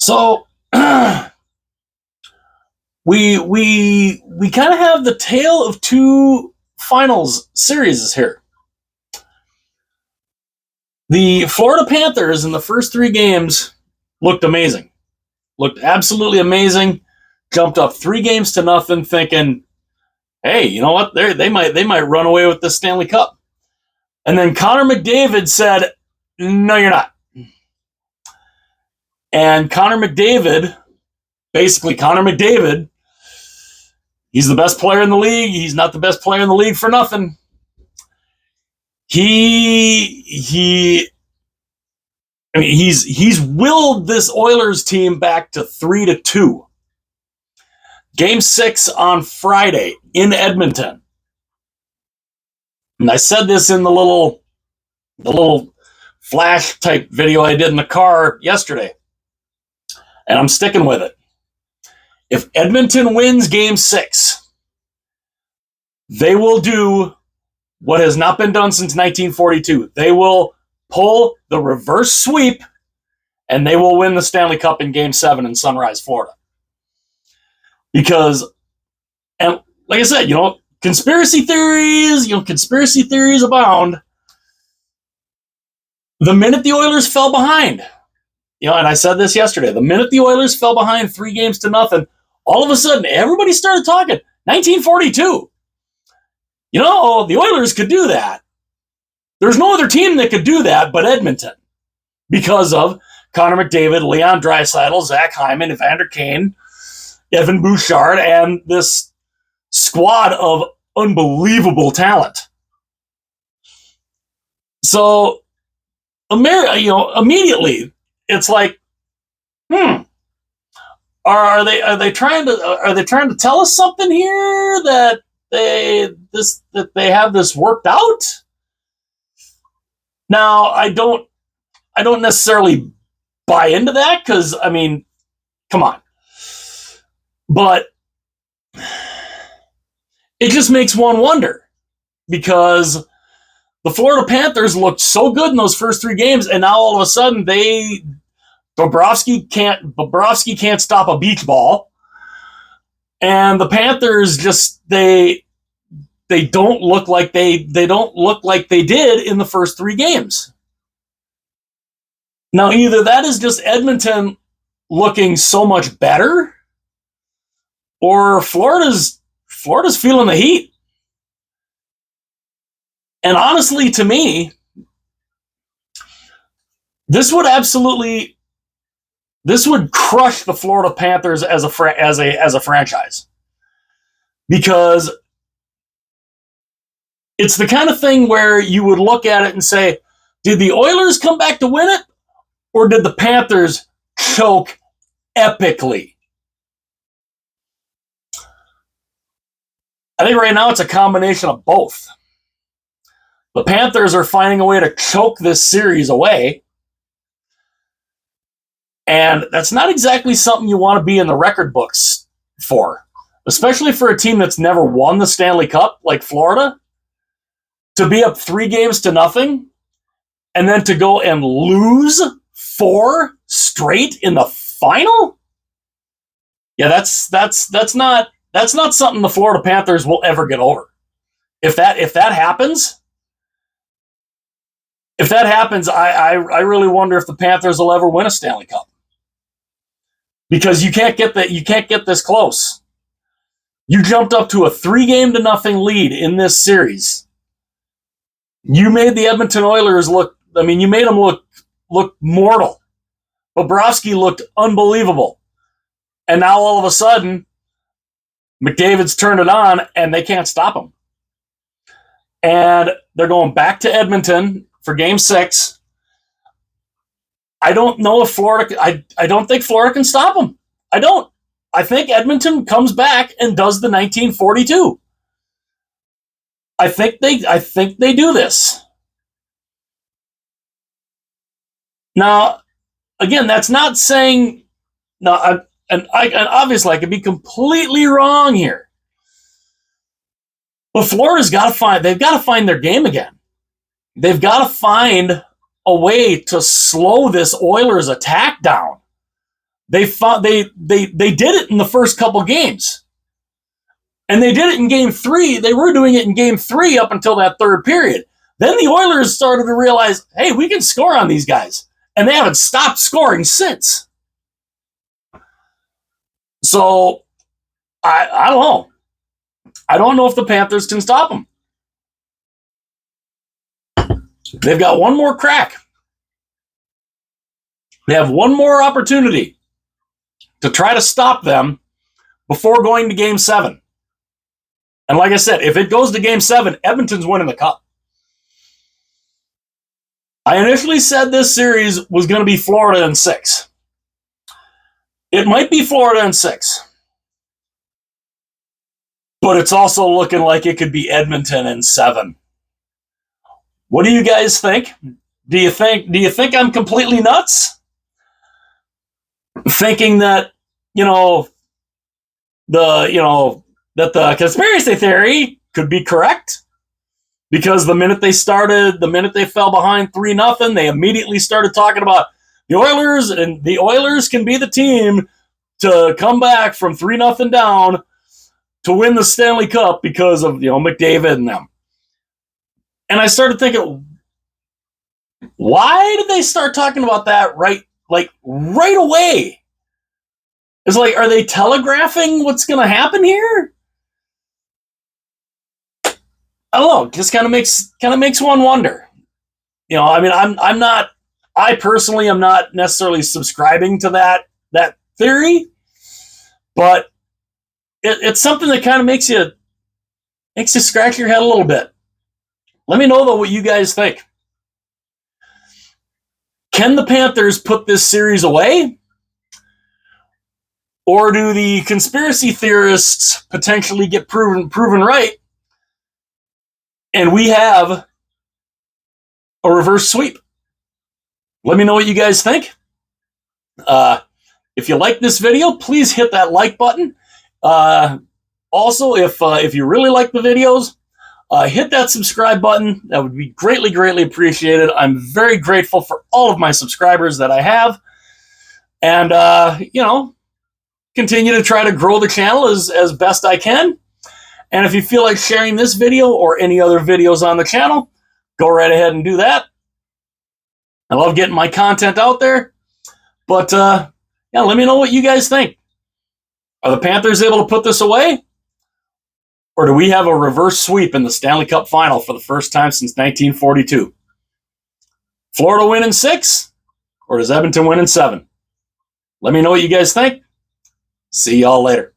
So we kind of have the tale of two finals series here. The Florida Panthers in the first three games looked amazing. Looked absolutely amazing. Jumped up 3-0, thinking, hey, you know what? They might run away with the Stanley Cup. And then Connor McDavid said, no, you're not. And Connor McDavid, he's the best player in the league. He's not the best player in the league for nothing. He's willed this Oilers team back to 3-2. Game 6 on Friday in Edmonton. And I said this in the little flash type video I did in the car yesterday. And I'm sticking with it. If Edmonton wins Game 6, they will do what has not been done since 1942. They will pull the reverse sweep, and they will win the Stanley Cup in Game 7 in Sunrise, Florida. Because, and like I said, conspiracy theories abound. The minute the Oilers fell behind, and I said this yesterday, the minute the Oilers fell behind 3-0, all of a sudden, everybody started talking 1942. The Oilers could do that. There's no other team that could do that but Edmonton because of Connor McDavid, Leon Draisaitl, Zach Hyman, Evander Kane, Evan Bouchard, and this squad of unbelievable talent. So, immediately, it's like, are they trying to tell us something here that they have this worked out? Now, I don't necessarily buy into that because, come on. But it just makes one wonder because the Florida Panthers looked so good in those first 3 games, and now all of a sudden Bobrovsky can't stop a beach ball, and the Panthers just they don't look like they did in the first 3 games. Now, either that is just Edmonton looking so much better, or Florida's feeling the heat. And honestly, to me, this would crush the Florida Panthers as a franchise, because it's the kind of thing where you would look at it and say, did the Oilers come back to win it, or did the Panthers choke epically? I think right now it's a combination of both. The Panthers are finding a way to choke this series away, and that's not exactly something you want to be in the record books for, especially for a team that's never won the Stanley Cup like Florida. To be up 3-0 and then to go and lose 4 straight in the final? Yeah, that's not something the Florida Panthers will ever get over. If that happens, I really wonder if the Panthers will ever win a Stanley Cup. Because you can't get this close. You jumped up to a 3-0 lead in this series. You made the Edmonton Oilers you made them look mortal. Bobrovsky looked unbelievable. And now all of a sudden, McDavid's turned it on and they can't stop him. And they're going back to Edmonton for Game 6. I don't know if Florida... I don't think Florida can stop them. I don't. I think Edmonton comes back and does the 1942. I think they do this. Now, again, that's not saying... No, and obviously I could be completely wrong here. But Florida's they've got to find their game again. They've got to find a way to slow this Oilers attack down. They did it in the first couple games. And they did it in game 3. They were doing it in game 3 up until that third period. Then the Oilers started to realize, hey, we can score on these guys. And they haven't stopped scoring since. So, I don't know. I don't know if the Panthers can stop them. They've got one more crack. They have one more opportunity to try to stop them before going to Game 7. And like I said, if it goes to Game 7, Edmonton's winning the Cup. I initially said this series was going to be Florida in 6. It might be Florida in 6. But it's also looking like it could be Edmonton in 7. What do you guys think? Do you think I'm completely nuts? Thinking that, that the conspiracy theory could be correct? Because the minute they fell behind 3-0, they immediately started talking about the Oilers, and the Oilers can be the team to come back from 3-0 down to win the Stanley Cup because of, McDavid and them. And I started thinking, why did they start talking about that right away? It's like, are they telegraphing what's going to happen here? I don't know. It just kind of makes one wonder. I personally am not necessarily subscribing to that theory, but it's something that kind of makes you scratch your head a little bit. Let me know, though, what you guys think. Can the Panthers put this series away? Or do the conspiracy theorists potentially get proven right, and we have a reverse sweep? Let me know what you guys think. If you like this video, please hit that like button. Also, if you really like the videos, hit that subscribe button. That would be greatly, greatly appreciated. I'm very grateful for all of my subscribers that I have. And, continue to try to grow the channel as best I can. And if you feel like sharing this video or any other videos on the channel, go right ahead and do that. I love getting my content out there. But, let me know what you guys think. Are the Panthers able to put this away? Or do we have a reverse sweep in the Stanley Cup Final for the first time since 1942? Florida win in 6? Or does Edmonton win in 7? Let me know what you guys think. See y'all later.